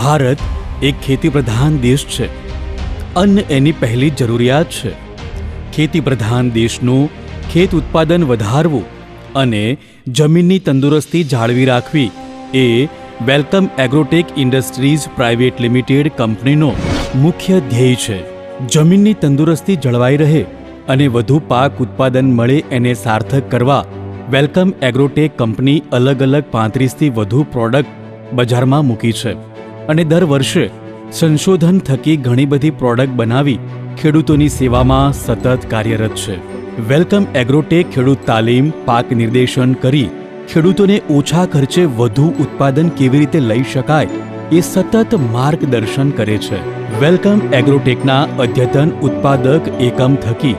ભારત એક ખેતી પ્રધાન દેશ છે. અન્ન એની પહેલી જરૂરિયાત છે. ખેતી પ્રધાન દેશનું ખેત ઉત્પાદન વધારવું અને જમીનની તંદુરસ્તી જાળવી રાખવી એ Welcome Agrotech Industries private limited કંપનીનો મુખ્ય ધ્યેય છે. જમીનની તંદુરસ્તી જળવાઈ રહે અને વધુ પાક ઉત્પાદન મળે એને સાર્થક કરવા વેલકમ એગ્રોટેક કંપની અલગ અલગ 35થી વધુ પ્રોડક્ટ બજારમાં મૂકી છે અને દર વર્ષે સંશોધન થકી ઘણી બધી પ્રોડક્ટ બનાવી ખેડૂતોની સેવામાં સતત કાર્યરત છે. વેલકમ એગ્રોટેક ખેડૂત તાલીમ, પાક નિર્દેશન કરી ખેડૂતોને ઓછા ખર્ચે વધુ ઉત્પાદન કેવી રીતે લઈ શકાય એ સતત માર્ગદર્શન કરે છે. વેલકમ એગ્રોટેકના અદ્યતન ઉત્પાદક એકમ થકી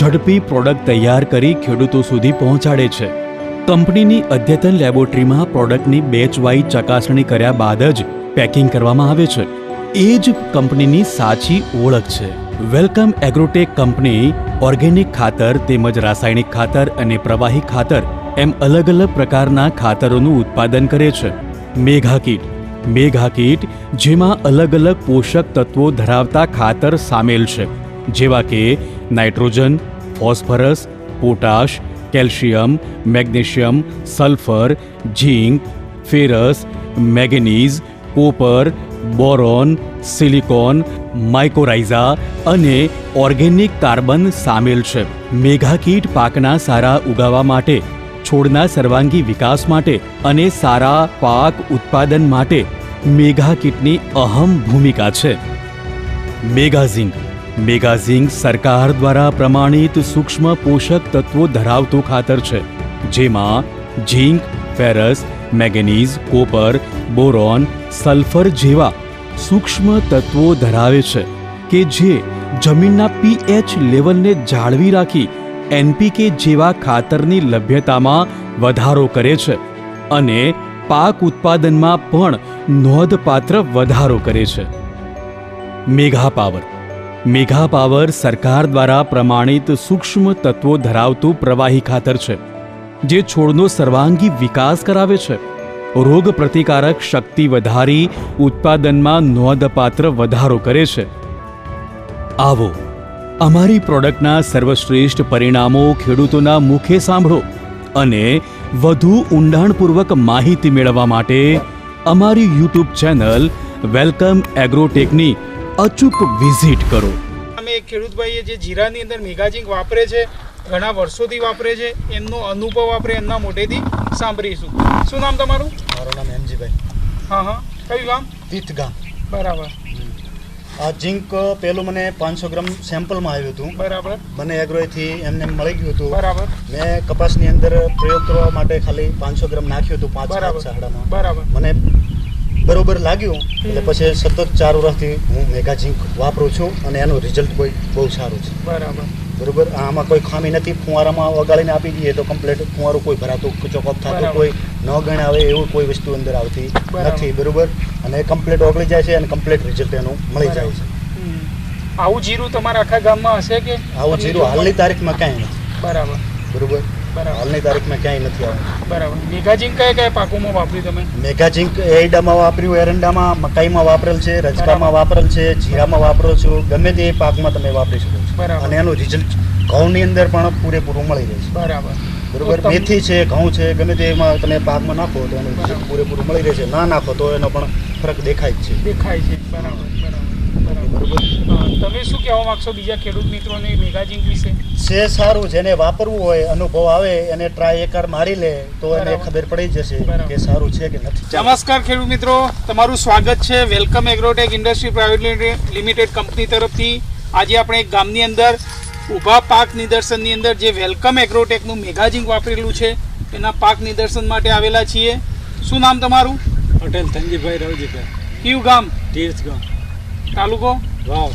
ઝડપી પ્રોડક્ટ તૈયાર કરી ખેડૂતો સુધી પહોંચાડે છે. કંપનીની અદ્યતન લેબોરેટરીમાં પ્રોડક્ટની બેચ વાઇઝ ચકાસણી કર્યા બાદ જ પેકિંગ કરવામાં આવે છે. એ જ કંપનીની સાચી ઓળખ છે. વેલકમ એગ્રોટેક કંપની ઓર્ગેનિક ખાતર તેમજ રાસાયણિક ખાતર અને પ્રવાહી ખાતર એમ અલગ અલગ પ્રકારના ખાતરોનું ઉત્પાદન કરે છે. મેગા કીટ જેમાં અલગ અલગ પોષક તત્વો ધરાવતા ખાતર સામેલ છે, જેવા કે nitrogen, phosphorus, potash, calcium, magnesium, sulphur, zinc, ferrous, manganese, copper, boron, silicon, mycorrhiza અને ઓર્ગેનિક કાર્બન સામેલ છે. મેગા કીટ પાકના સારા ઉગાવા માટે, છોડના સર્વાંગી વિકાસ માટે અને સારા પાક ઉત્પાદન માટે મેગા કીટની અહમ ભૂમિકા છે. મેગા ઝીંક સરકાર દ્વારા પ્રમાણિત સૂક્ષ્મ પોષક તત્વો ધરાવતું ખાતર છે, જેમાં zinc, ferrous, manganese, copper, boron, sulphur જેવા સૂક્ષ્મ તત્વો ધરાવે છે કે જે જમીનના પીએચ લેવલને જાળવી રાખી એનપીકે જેવા ખાતરની લભ્યતામાં વધારો કરે છે અને પાક ઉત્પાદનમાં પણ નોંધપાત્ર વધારો કરે છે. મેગા પાવર સરકાર દ્વારા પ્રમાણિત સૂક્ષ્મ તત્વો ધરાવતું પ્રવાહી ખાતર છે, જે છોડનો સર્વાંગી વિકાસ કરાવે છે, રોગ પ્રતિકારક શક્તિ વધારી ઉત્પાદનમાં નોંધપાત્ર વધારો કરે છે. આવો અમારી પ્રોડક્ટના સર્વશ્રેષ્ઠ પરિણામો ખેડૂતોના મુખે સાંભળો અને વધુ ઊંડાણપૂર્વક માહિતી મેળવવા માટે અમારી યુટ્યુબ ચેનલ વેલકમ એગ્રોટેકની અચૂક વિઝિટ કરો. અમે એક ખેડૂતભાઈએ જે જીરાની અંદર મેગા ઝીંક વાપરે છે, ઘણા વર્ષોથી વાપરે છે, એમનો અનુભવ આપણે એમના મોઢેથી સાંભળીશું. શું નામ તમારું? મારું નામ એમજીભાઈ. હા, કયું ગામ? તીર્થ ગામ. બરાબર. આ ઝીંક પહેલું મને 500 ગ્રામ સેમ્પલમાં આવ્યું હતું. બરાબર. મને એગ્રોથી એમને મળી ગયું હતું. બરાબર. મેં કપાસની અંદર પ્રયોગ કરવા માટે ખાલી 500 ગ્રામ નાખ્યું હતું 5 સાડામાં. બરાબર. મને બરોબર લાગ્યું એટલે પછી સતત 4 વર્ષથી હું મેગા ઝીંક વાપરું છું અને એનું રિઝલ્ટ બહુ સારું છે. બરાબર. બરોબર. આમાં કોઈ ખામી નથી. ફુવારામાં વગાડીને આપી દઈએ તો કમ્પ્લીટ ફુવારું કોઈ ભરાતું ચોકઅપ થતું કોઈ ન ગણ આવે એવું કોઈ વસ્તુ અંદર આવતી નથી. બરોબર. અને કમ્પ્લીટ ઓગળી જાય છે અને કમ્પ્લીટ રિઝલ્ટ એનું મળી જાય છે. આવું જીરું તમારા આખા ગામમાં હશે કે? આવું જીરું હાલની તારીખમાં ક્યાંય નથી. બરાબર. બરોબર. હાલની તારીખમાં ક્યાંય નથી આવ્યું. બરાબર. મેગા ઝીંક કયા પાકોમાં વાપર્યું તમે? મેગા ઝીંક એરંડામાં વાપર્યું, એરંડામાં, મકાઈમાં વાપરેલ છે, રજકામાં વાપરેલ છે, જીરામાં વાપરો છો, ગમે તે પાકમાં તમે વાપરી શકો છો. અને એનું રિઝલ્ટ ઘઉંની અંદર પણ પૂરેપૂરું મળી રહે છે. બરાબર. બરોબર. મેથી છે, ઘઉં છે, ગમે તેમાં તમે પાકમાં નાખો તો એનું રિઝલ્ટ પૂરેપૂરું મળી રહે છે. ના નાખો તો એનો પણ ફરક દેખાય જ છે. બરાબર. તમે શું કહેવા માંગશો બીજા ખેડૂત મિત્રોને મેગા ઝીંક વિશે? છે સારું, જેને વાપરવું હોય, અનુભવ આવે એને ટ્રાય એકવાર મારી લે તો એને ખબર પડી જશે કે સારું છે કે નથી. નમસ્કાર ખેડૂત મિત્રો, તમારું સ્વાગત છે welcome Agrotech industry private limited company તરફથી. આજે આપણે એક ગામની અંદર ઊભા પાક નિદર્શનની અંદર જે વેલકમ એગ્રોટેકનું મેગા ઝીંક વાપરેલું છે એના પાક નિદર્શન માટે આવેલા છીએ. શું નામ તમારું? પટેલ ધનજીભાઈ રવજીભાઈ. કયું ગામ? તીર્થ ગામ. તાલુકો? વાવ.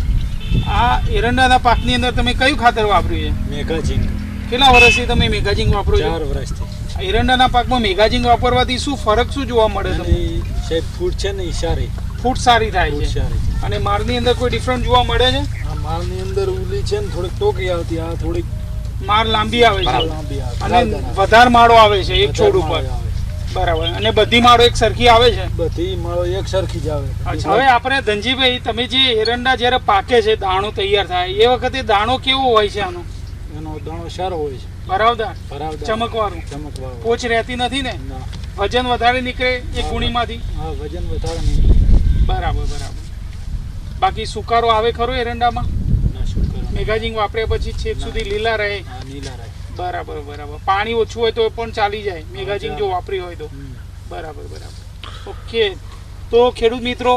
આ એરંડાના પાકની અંદર તમે કયું ખાતર વાપર્યું છે? મેગા ઝીંક. કેટલા વર્ષથી તમે મેગા ઝીંક વાપરો છો? 4 વર્ષથી. એરંડાના પાકમાં મેગા ઝીંક વાપરવાથી શું ફરક શું જોવા મળે તમને? સાહેબ ફૂટ છે ને સારી. ફૂટ સારી થાય છે. અને માળની અંદર કોઈ ડિફરન્ટ જોવા મળે છે? આ માળની અંદર ઉલી છે ને થોડીક ટોકી આવતી, આ થોડીક માળ લાંબી આવે છે અને વધારે માળો આવે છે એક છોડ ઉપર. બરાબર. અને બધી માળો એક સરખી આવે છે? બધી માળો એક સરખી જ આવે. અચ્છા, હવે આપણે ધનજીભાઈ, તમે જે એરંડા જ્યારે પાકે છે, દાણો તૈયાર થાય એ વખતે દાણો કેવો હોય છે આનો? એનો દાણો સારો હોય છે, ભરાવદાર, ભરાવદાર, ચમકવાળું, ચમકવાળો. પોચ રહેતી નથી ને? ના. વજન વધારે નીકળે એ ગુણીમાંથી? હા, વજન વધારે નહીં. બરાબર બરાબર. બાકી સુકારો આવે ખરો એરંડામાં? ના, શું કરો? મેગાજીંગ વાપર્યા પછી છેક સુધી લીલા રહે? હા, નીલા રહે. બરાબર બરાબર. પાણી ઓછું હોય તો પણ ચાલી જાય મેગાજીંગ જો વાપરી હોય તો? હમ. બરાબર બરાબર. ઓકે. તો ખેડૂત મિત્રો,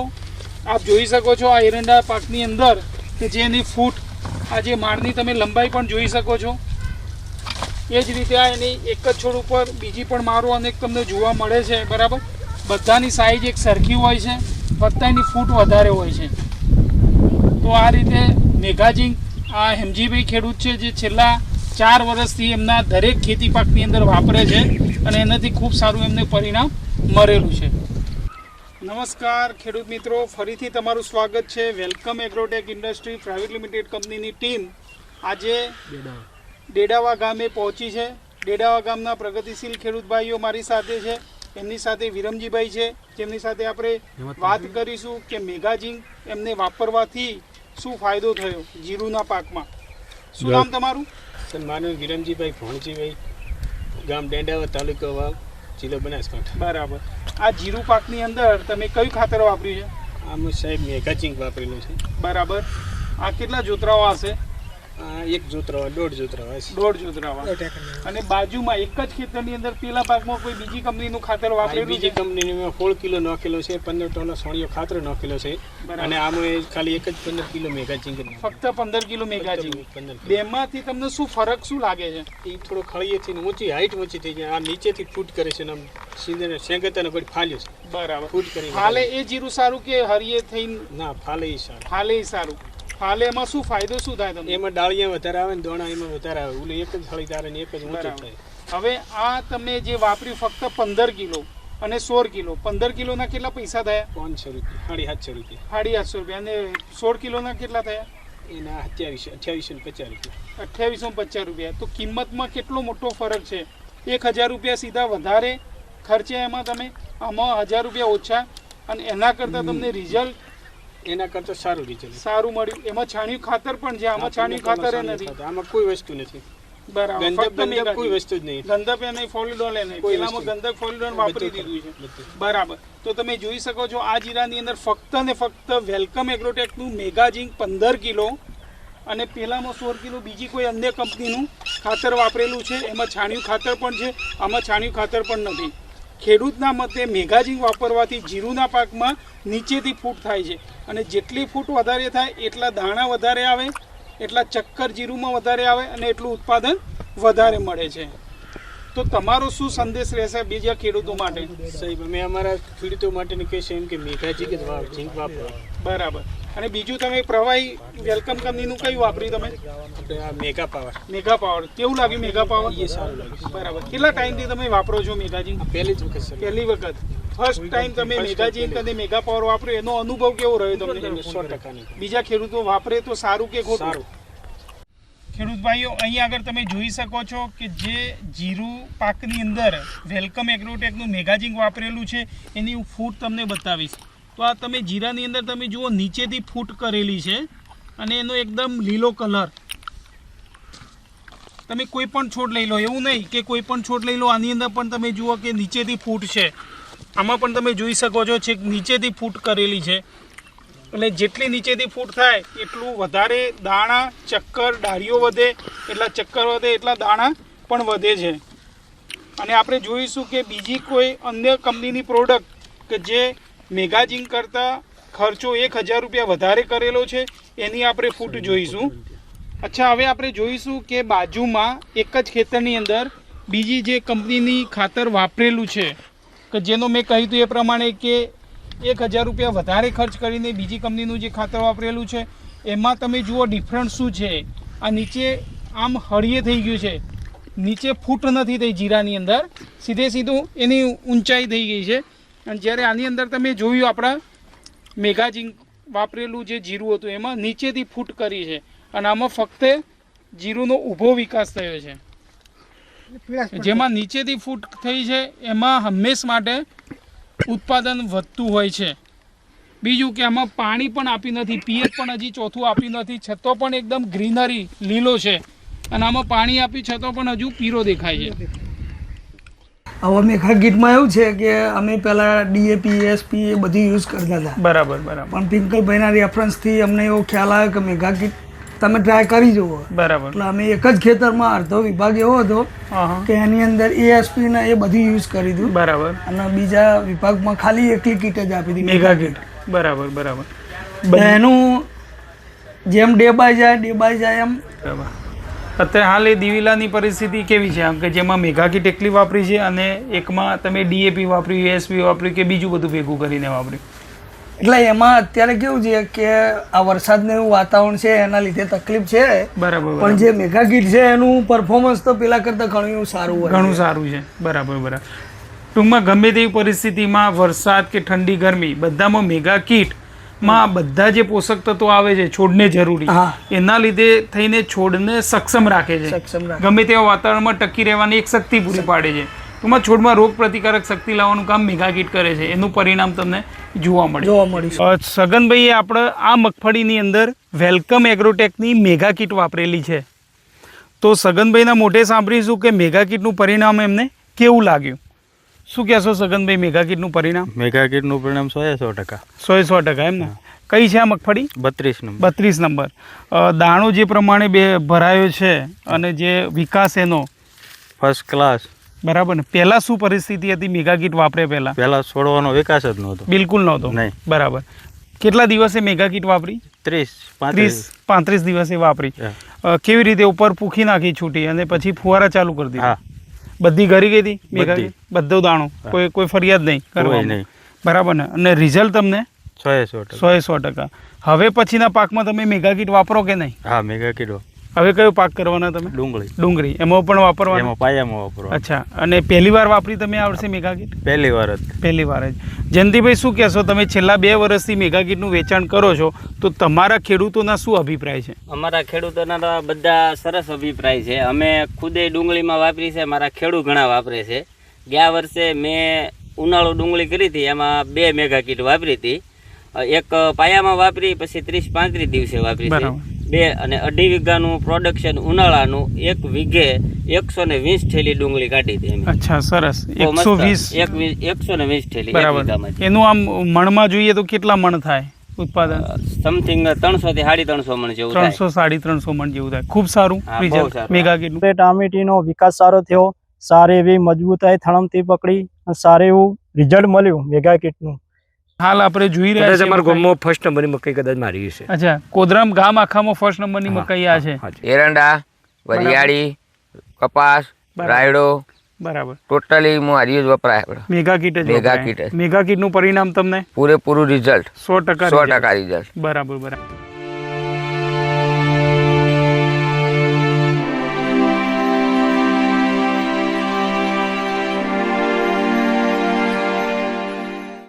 આપ જોઈ શકો છો આ એરંડા પાકની અંદર કે જેની ફૂટ, આ જે માળની તમે લંબાઈ પણ જોઈ શકો છો. એ જ રીતે આ એની એક જ છોડ ઉપર બીજી પણ માળો અનેક તમને જોવા મળે છે. બરાબર. બધાની સાઈઝ એક સરખી હોય છે, ફક્ત એની ફૂટ વધારે હોય છે. તો આ રીતે મેગાજીંગ આ હેમજીભાઈ ખેડૂત છે જે છેલ્લા 4 વર્ષથી એમના દરેક ખેતી પાકની અંદર વાપરે છે અને એનાથી ખૂબ સારું એમને પરિણામ મળેલું છે. નમસ્કાર ખેડૂત મિત્રો, ફરીથી તમારું સ્વાગત છે. Welcome Agrotech industry private limited કંપનીની ટીમ આજે બેડા. ડેડાવા ગામે પહોંચી છે. ડેડાવા ગામના પ્રગતિશીલ ખેડૂત ભાઈઓ મારી સાથે છે. એમની સાથે વિરમજીભાઈ છે, જેમની સાથે આપણે વાત કરીશું કે મેગાજીંગ એમને વાપરવાથી શું ફાયદો થયો જીરુના પાકમાં. શું નામ તમારું? મારું વિરમજીભાઈ ભોણજીભાઈ, ગામ ડેંડાવા, તાલુકો વાવ, જિલ્લો બનાસકાંઠા. બરાબર. આ જીરુ પાકની અંદર તમે કયું ખાતર વાપર્યું છે? આમ સાહેબ મેગાજીંગ વાપરેલું છે. બરાબર. આ કેટલા જોતરાઓ હશે? આ એક જોતરાવા, 1.5 જોતરાવા છે. 1.5 જોતરાવા. અને બાજુમાં એક જ ખેતરની અંદર પેલા પાકમાં કોઈ બીજી કંપનીનું ખાતર આ વાપરેલું બીજી છે? કંપનીની મેં 16 કિલો નાખેલો છે, 15 ટોનો સોણિયો ખાતર નાખેલો છે. બરાબર. અને આમાં ખાલી એક જ 15 કિલો મેગાજીંગ જ નાખ્યું. ફક્ત 15 કિલો મેગાજીંગ. 15 કિલો. બેમાંથી તમને શું ફરક શું લાગે છે? એ થોડો ખળીએથી ને ઊંચી હાઈટ ઊંચી થઈ જાય. આ નીચેથી ફૂટ કરે છે ને આમ સીધે શેંગતાને કોઈ ફાલ્યું છે. બરાબર. ફૂટ કરી ફાલે એ જીરું સારું કે હરિયે થઈને ના ફાલે ઈ સારું. ફાલે ય સારું? ફાલે એમાં શું ફાયદો શું થાય તમને? એમાં ડાળિયા વધારે આવે ને દોણા એમાં વધારે આવે. ઓલું એક જ હળીદાર ને એક જ ઊંચું બરાબર. થાય. હવે આ તમે જે વાપર્યું ફક્ત 15 કિલો અને 16 કિલો, 15 કિલોના કેટલા પૈસા થયા? 500 રૂપિયા, 750 રૂપિયા. 850 રૂપિયા. અને 16 કિલોના કેટલા થયા? એના 2850 રૂપિયા. 2850 રૂપિયા. તો કિંમતમાં કેટલો મોટો ફરક છે. 1000 રૂપિયા સીધા વધારે ખર્ચે એમાં તમે, આમાં 1000 રૂપિયા ઓછા, અને એના કરતાં તમને રિઝલ્ટ એના કરતા સારું રિઝલ્ટ. સારું મળ્યું. એમાં છાણિયું ખાતર પણ છે, આમાં છાણિયું ખાતર એ નથી. આમાં કોઈ વસ્તુ નથી. બરાબર. ગંધક ફક્ત બંધક મેગાજીંગ. કોઈ વસ્તુ જ નહીં. ગંધક એ નહીં, ફોલિડોલ એ નહીં. કોઈ પેલામાં વસ્તુ. ગંધક ફોલિડોલ વાપરી બધું દીધું છે. બધું. બરાબર. તો તમે જોઈ શકો છો આ જીરાની અંદર ફક્ત ને ફક્ત વેલકમ એગ્રોટેકનું મેગાજીંગ 15 કિલો અને પેલામાં 16 કિલો બીજી કોઈ અન્ય કંપનીનું ખાતર વાપરેલું છે. એમાં છાણિયું ખાતર પણ છે, આમાં છાણિયું ખાતર પણ નથી. ખેડૂતના મતે મેગાજીંગ વાપરવાથી જીરુના પાકમાં નીચેથી ફૂટ થાય છે, અને જેટલી ફૂટ વધારે થાય એટલા દાણા વધારે આવે, એટલા ચક્કર જીરુમાં વધારે આવે અને એટલું ઉત્પાદન વધારે મળે છે. તો તમારો શું સંદેશ રહેશે બીજા ખેડૂતો માટે? સાહેબ અમે અમારા ખેડૂતો માટેની કહેશે એમ કે મેઘાજીંગ જ ઝીંક વાપરો. બરાબર. અને બીજું તમે પ્રવાહી વેલકમ કંપનીનું કયું વાપર્યું તમે? આપણે આ મેગા પાવર મેગા પાવર. કેવું લાગ્યું મેગા પાવર? એ સારું લાગે. બરાબર. કેટલા ટાઈમથી તમે વાપરો છો મેગાજીંગ? પહેલી જ વખત સર. પહેલી વખત, ફર્સ્ટ ટાઈમ તમે મેગાજીંગ અને મેગા પાવર વાપર્યો, એનો અનુભવ કેવો રહ્યો તમને? 100% નહીં. બીજા ખેડૂતો વાપરે તો સારું કે ખોટું? સારું. ખેડૂત ભાઈઓ, અહીં આગળ તમે જોઈ શકો છો કે જે જીરું પાકની અંદર વેલકમ એગ્રોટેકનું મેગાજીંગ વાપરેલું છે એની હું ફૂટ તમને બતાવીશ. તો આ તમે જીરાની અંદર તમે જુઓ નીચેથી ફૂટ કરેલી છે અને એનો એકદમ લીલો કલર. તમે કોઈ પણ છોડ લઈ લો, એવું નહીં કે કોઈ પણ છોડ લઈ લો, આની અંદર પણ તમે જુઓ કે નીચેથી ફૂટ છે. આમાં પણ તમે જોઈ શકો છો છેક નીચેથી ફૂટ કરેલી છે. એટલે જેટલી નીચેથી ફૂટ થાય એટલું વધારે દાણા, ચક્કર, ડાળીઓ વધે, એટલા ચક્કર વધે એટલા દાણા પણ વધે છે. અને આપણે જોઈશું કે બીજી કોઈ અન્ય કંપનીની પ્રોડક્ટ કે જે મેગાજીંગ કરતાં ખર્ચો 1000 રૂપિયા વધારે કરેલો છે એની આપણે ફૂટ જોઈશું. અચ્છા, હવે આપણે જોઈશું કે બાજુમાં એક જ ખેતરની અંદર બીજી જે કંપનીની ખાતર વાપરેલું છે કે જેનો મેં કહ્યું હતું એ પ્રમાણે કે 1000 રૂપિયા વધારે ખર્ચ કરીને બીજી કંપનીનું જે ખાતર વાપરેલું છે એમાં તમે જુઓ ડિફરન્સ શું છે. આ નીચે આમ હળીએ થઈ ગયું છે, નીચે ફૂટ નથી થઈ જીરાની અંદર, સીધે સીધું એની ઊંચાઈ થઈ ગઈ છે. અને જ્યારે આની અંદર તમે જોયું આપણા મેગાજીંગ વાપરેલું જે જીરું હતું એમાં નીચેથી ફૂટ કરી છે અને આમાં ફક્ત જીરુંનો ઊભો વિકાસ થયો છે. જેમાં નીચેથી ફૂટ થઈ છે એમાં હંમેશ માટે ઉત્પાદન વધતું હોય છે. બીજું કે આમાં પાણી પણ આપ્યું નથી, પિયત પણ હજી ચોથું આપ્યું નથી, છતાં પણ એકદમ ગ્રીનરી લીલો છે. અને આમાં પાણી આપ્યું છતાં પણ હજુ પીરો દેખાય છે. હવે મેઘા કીટમાં એવું છે કે અમે પહેલાં DAP SP એ બધી યુઝ કરતા હતા, બરાબર બરાબર પણ પિંકલભાઈના રેફરન્સથી અમને એવો ખ્યાલ આવ્યો કે મેઘા કીટ તમે ટ્રાય કરી જુઓ. બરાબર. એટલે અમે એક જ ખેતરમાં અડધો વિભાગ એવો હતો કે એની અંદર ASP ને એ બધી યુઝ કરી દીધું. બરાબર. અને બીજા વિભાગમાં ખાલી એકલી કીટ જ આપી હતી, મેઘા કીટ. બરાબર બરાબર. એનું જેમ ડે બાય જાય એમ. બરાબર. અત્યારે હાલ એ દિવીલાની પરિસ્થિતિ કેવી છે? આમ કે જેમાં મેઘા કીટ એકલી વાપરી છે અને એકમાં તમે DAP વાપર્યું, ASP વાપર્યું કે બીજું બધું ભેગું કરીને વાપર્યું? એટલે એમાં અત્યારે કેવું છે કે આ વરસાદનું એવું વાતાવરણ છે એના લીધે તકલીફ છે. બરાબર. પણ જે મેઘા કીટ છે એનું પરફોર્મન્સ તો પેલા કરતાં ઘણું એવું સારું હોય. ઘણું સારું છે. બરાબર બરાબર. ટૂંકમાં ગમે તેવી પરિસ્થિતિમાં વરસાદ કે ઠંડી ગરમી બધામાં મેઘા કીટ માં બધા જે પોષક તત્વો આવે છે છોડને જરૂરી, એના લીધે થઈને છોડને સક્ષમ રાખે છે. ગમે તેવા વાતાવરણમાં ટકી રહેવાની એક શક્તિ પૂરી પાડે છે. ટૂંકમાં છોડમાં રોગ પ્રતિકારક શક્તિ લાવવાનું કામ મેઘા કીટ કરે છે. એનું પરિણામ તમને જોવા મળે. સગનભાઈએ આપણે આ મગફળીની અંદર વેલકમ એગ્રોટેકની મેઘા કીટ વાપરેલી છે. તો સગનભાઈના મોઢે સાંભળીશું કે મેઘા કીટનું પરિણામ એમને કેવું લાગ્યું. શું કહેશો સગનભાઈ, મેઘા કીટનું પરિણામ? મેઘા કીટનું પરિણામ 100% 100% એમ ને? કઈ છે આ મગફળી? 32 નંબર. 32 નંબર. દાણો જે પ્રમાણે ભરાયો છે અને જે વિકાસ એનો ફર્સ્ટ ક્લાસ. બરાબર ને? પહેલા શું પરિસ્થિતિ હતી મેઘા કીટ વાપરે પહેલા છોડવાનો વિકાસ જ નહોતો, બિલકુલ નહોતો. નહીં. બરાબર. કેટલા દિવસે મેઘા કીટ વાપરી? 30-35 દિવસે વાપરી. કેવી રીતે ઉપર પૂખી નાખી છૂટી અને પછી ફુવારા ચાલુ કરી દીધા? બધી ઘરી ગઈ હતી મેઘા કીટ? બધો દાણો, કોઈ ફરિયાદ નહીં કરવાની? બરાબર ને? અને રિઝલ્ટ તમને 100%. હવે પછીના પાકમાં તમે મેઘા કીટ વાપરો કે નહીં? હા, મેઘા કીટ. હવે કયો પાક કરવાના તમે? ડુંગળી. એમાં પણ વાપરવાના? એમાં પાયામાં વાપરવા. અચ્છા. અને પહેલી વાર વાપરી તમે આ વર્ષે મેઘા કીટ? પહેલી વાર જ. જયંતિભાઈ, શું કહેશો તમે? છેલ્લા 2 વર્ષથી મેઘા કીટનું વેચાણ કરો છો, તો તમારા ખેડૂતોના શું અભિપ્રાય છે? અમારા ખેડૂતોના બધા સરસ અભિપ્રાય છે. અમે ખુદે ડુંગળીમાં વાપરી છે, મારા ખેડૂત ઘણા વાપરે છે. ગયા વર્ષે મેં ઉનાળુ ડુંગળી કરી હતી, એમાં 2 મેઘા કીટ વાપરી હતી. એક પાયામાં વાપરી, પછી 30-35 દિવસે વાપરી છે 2, અને 2.5 વીઘાનું પ્રોડક્શન ઉનાળાનું 1 વીઘે 120 થેલી ડુંગળી કાઢી હતી. અચ્છા, સરસ. 120 થેલી. બરાબર. એનું આમ મણમાં જોઈએ તો કેટલા મણ થાય ઉત્પાદન? સમથિંગ 300 થી 350 મણ જેવું થાય. 300-350 મણ જેવું થાય. ખૂબ સારું રિઝલ્ટ મેઘા કીટનું. ટામેટીનો વિકાસ સારો થયો, સારી એવી મજબૂતાઈ થણમથી પકડી, સારું એવું રિઝલ્ટ મળ્યું મેઘા કીટનું. હાલ આપણે જોઈ રહ્યા છીએ અમારા ગામમાં ફર્સ્ટ નંબરની મકાઈ કદાચ મારી છે. અચ્છા, કોદરામ ગામ આખામાં ફર્સ્ટ નંબરની મકાઈ આ છે. એરંડા, વરિયાળી, કપાસ, રાયડો, બરાબર. ટોટલી મારી જ વપરાય. મેઘા કીટ જ. મેઘા કીટ. મેઘા કીટનું પરિણામ તમને પૂરેપૂરું રિઝલ્ટ 100% રિઝલ્ટ. બરાબર.